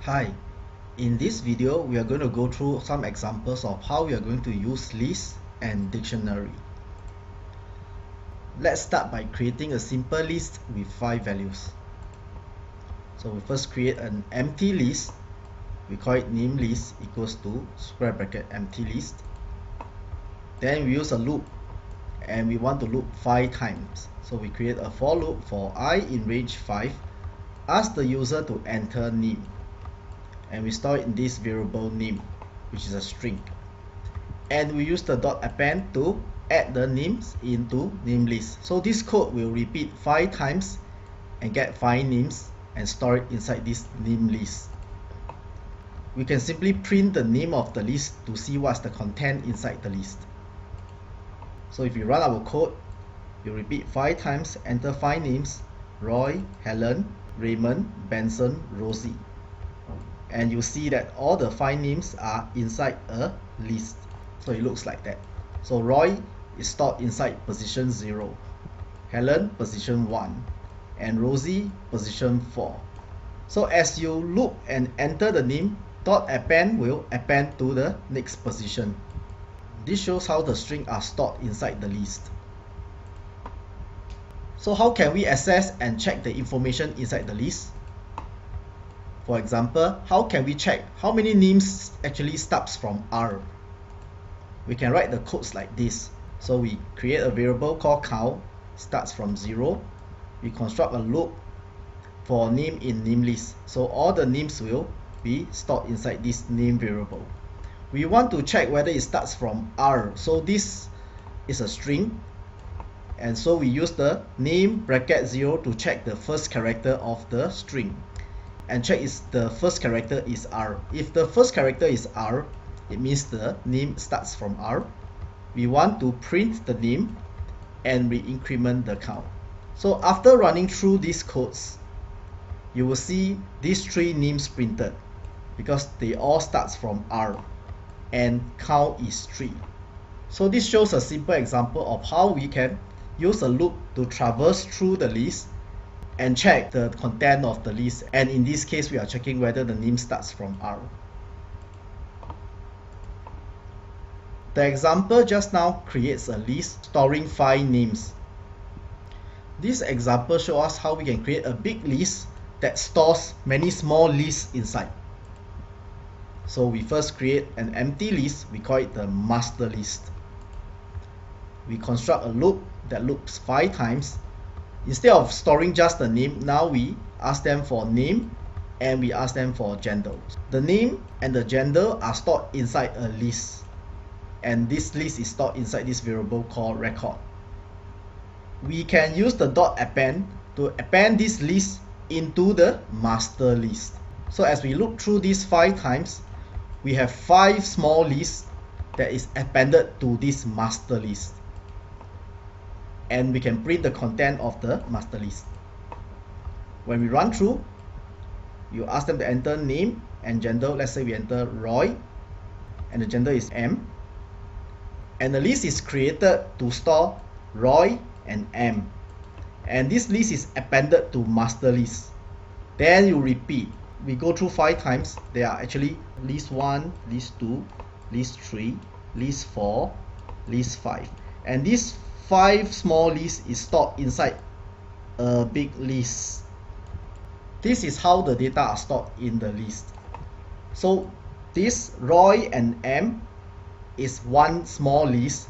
Hi, in this video we are going to go through some examples of how we are going to use list and dictionary. Let's start by creating a simple list with 5 values. So we first create an empty list. We call it name list equals to square bracket empty list. Then we use a loop and we want to loop 5 times. So we create a for loop for I in range 5. Ask the user to enter name. And we store it in this variable name, which is a string. And we use the .append to add the names into name list. So this code will repeat 5 times and get 5 names and store it inside this name list. We can simply print the name of the list to see what's the content inside the list. So if you run our code, you repeat 5 times, enter 5 names: Roy, Helen, Raymond, Benson, Rosie. And you see that all the 5 names are inside a list. So it looks like that. So Roy is stored inside position 0, Helen position 1, and Rosie position 4. So as you loop and enter the name, .append will append to the next position. This shows how the strings are stored inside the list. So how can we access and check the information inside the list? For example, how can we check how many names actually starts from R? We can write the codes like this. So we create a variable called count, starts from 0. We construct a loop for name in name list. So all the names will be stored inside this name variable. We want to check whether it starts from R. So this is a string. And so we use the name bracket 0 to check the first character of the string. And check if the first character is R. If the first character is R, it means the name starts from R. We want to print the name and we increment the count. So after running through these codes, you will see these 3 names printed because they all starts from R and count is 3. So this shows a simple example of how we can use a loop to traverse through the list and check the content of the list, and in this case we are checking whether the name starts from R. The example just now creates a list storing 5 names. This example shows us how we can create a big list that stores many small lists inside. So we first create an empty list, we call it the master list. We construct a loop that loops 5 times. Instead of storing just the name, now we ask them for name and we ask them for gender. The name and the gender are stored inside a list, and this list is stored inside this variable called record. We can use the .append to append this list into the master list. So as we loop through these 5 times, we have 5 small lists that is appended to this master list. And we can print the content of the master list. When we run through, you ask them to enter name and gender. Let's say we enter Roy and the gender is M. And the list is created to store Roy and M. And this list is appended to master list. Then you repeat. We go through 5 times. There are actually list 1, list 2, list 3, list 4, list 5. And this 5 small lists is stored inside a big list. This is how the data are stored in the list. So this Roy and M is one small list,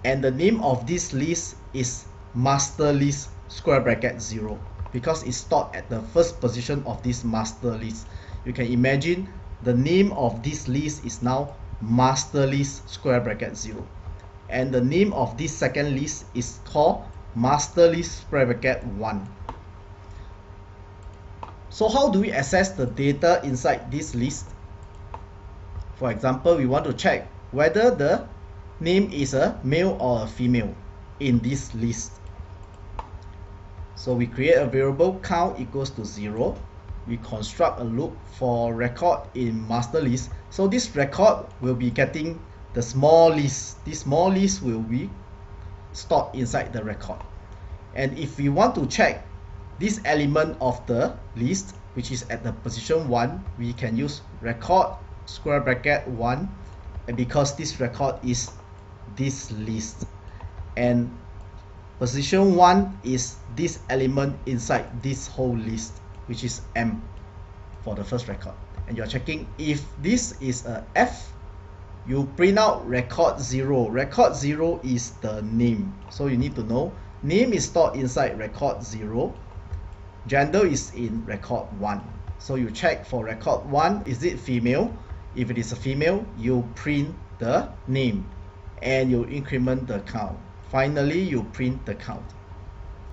and the name of this list is master list square bracket 0 because it's stored at the first position of this master list. You can imagine the name of this list is now master list square bracket 0. And the name of this second list is called master list square bracket 1. So how do we access the data inside this list? For example, we want to check whether the name is a male or a female in this list. So we create a variable count equals to 0. We construct a loop for record in master list. So this record will be getting the small list. This small list will be stored inside the record. And if we want to check this element of the list, which is at the position 1, we can use record square bracket 1, and because this record is this list, and position 1 is this element inside this whole list, which is M for the first record. And you're checking if this is a F, you print out record 0. Record 0 is the name, so you need to know name is stored inside record 0, gender is in record 1. So you check for record 1, is it female? If it is a female, you print the name and you increment the count. Finally, you print the count.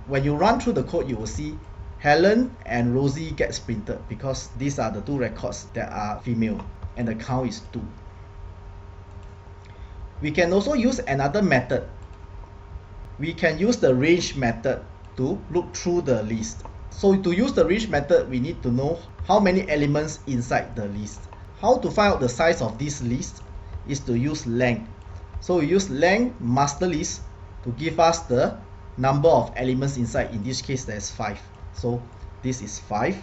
When you run through the code, you will see Helen and Rosie gets printed because these are the two records that are female and the count is 2. We can also use another method. We can use the range method to look through the list. So to use the range method, we need to know how many elements inside the list. How to find out the size of this list is to use length. So we use length master list to give us the number of elements inside. In this case, there's 5. So this is 5.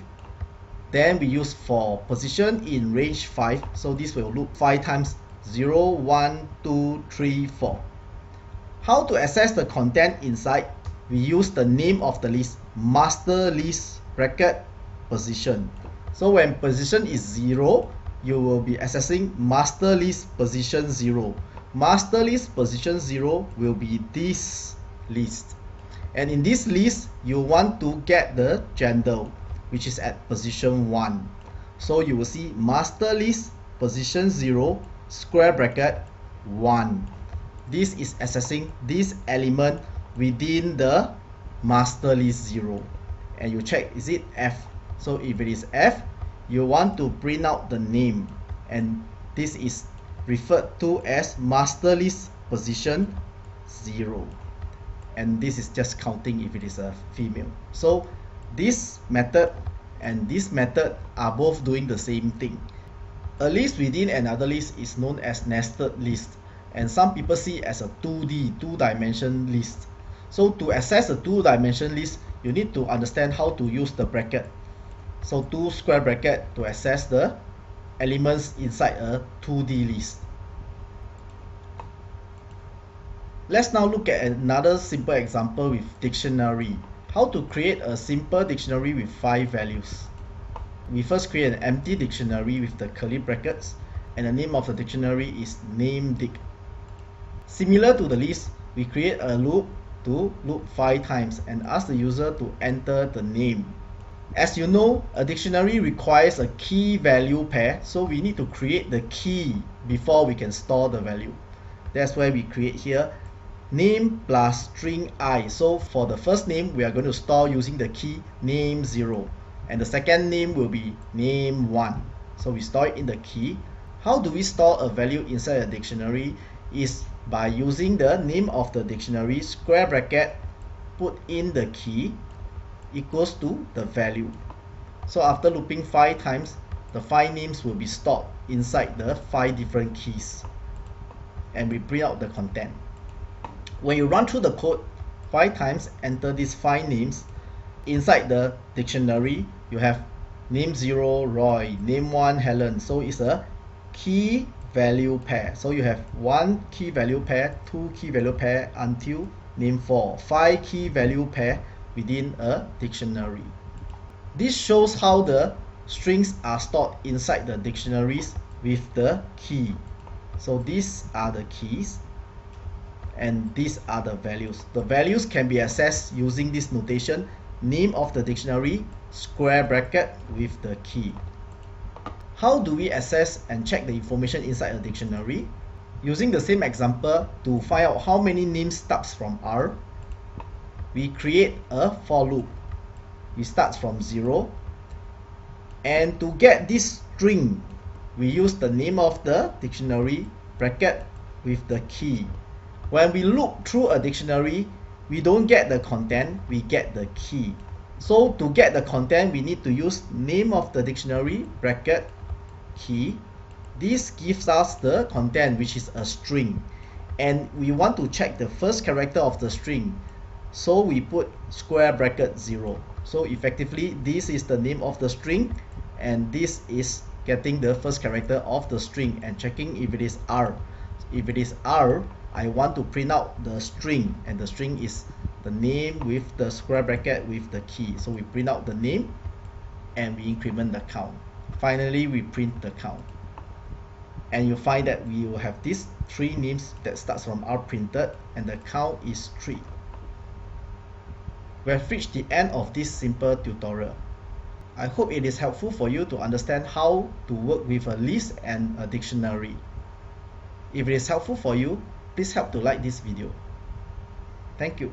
Then we use for position in range 5. So this will look 5 times 0, 1, 2, 3, 4. How to access the content inside? We use the name of the list, master list bracket position. So when position is 0, you will be accessing master list position 0. Master list position 0 will be this list. And in this list, you want to get the gender, which is at position 1. So you will see master list position 0 square bracket 1. This is accessing this element within the master list 0. And you check, is it F? So if it is F, you want to print out the name. And this is referred to as master list position 0. And this is just counting if it is a female. So this method and this method are both doing the same thing. A list within another list is known as nested list, and some people see it as a 2D, two-dimension list. So to access a two-dimension list, you need to understand how to use the bracket. So 2 square bracket to access the elements inside a 2D list. Let's now look at another simple example with dictionary. How to create a simple dictionary with 5 values. We first create an empty dictionary with the curly brackets, and the name of the dictionary is name dict. Similar to the list, we create a loop to loop 5 times and ask the user to enter the name. As you know, a dictionary requires a key value pair, so we need to create the key before we can store the value. That's why we create here name plus string I. So for the first name, we are going to store using the key name 0, and the second name will be name 1. So we store it in the key. How do we store a value inside a dictionary? Is by using the name of the dictionary square bracket, put in the key equals to the value. So after looping 5 times, the 5 names will be stored inside the 5 different keys, and we print out the content. When you run through the code 5 times, enter these 5 names. Inside the dictionary, you have name 0 Roy, name 1 Helen. So it's a key value pair. So you have 1 key value pair, 2 key value pair until name 4. 5 key value pair within a dictionary. This shows how the strings are stored inside the dictionaries with the key. So these are the keys, and these are the values. The values can be accessed using this notation, name of the dictionary square bracket with the key. How do we access and check the information inside a dictionary? Using the same example, to find out how many names starts from R, we create a for loop. We start from 0, and to get this string, we use the name of the dictionary bracket with the key. When we loop through a dictionary, we don't get the content, we get the key. So to get the content, we need to use name of the dictionary bracket key. This gives us the content, which is a string, and we want to check the first character of the string. So we put square bracket 0. So effectively, this is the name of the string, and this is getting the first character of the string and checking if it is R. If it is R, I want to print out the string, and the string is the name with the square bracket with the key. So we print out the name and we increment the count. Finally, we print the count. And you find that we will have these 3 names that starts from R printed, and the count is 3. We have reached the end of this simple tutorial. I hope it is helpful for you to understand how to work with a list and a dictionary. If it is helpful for you, please help to like this video. Thank you.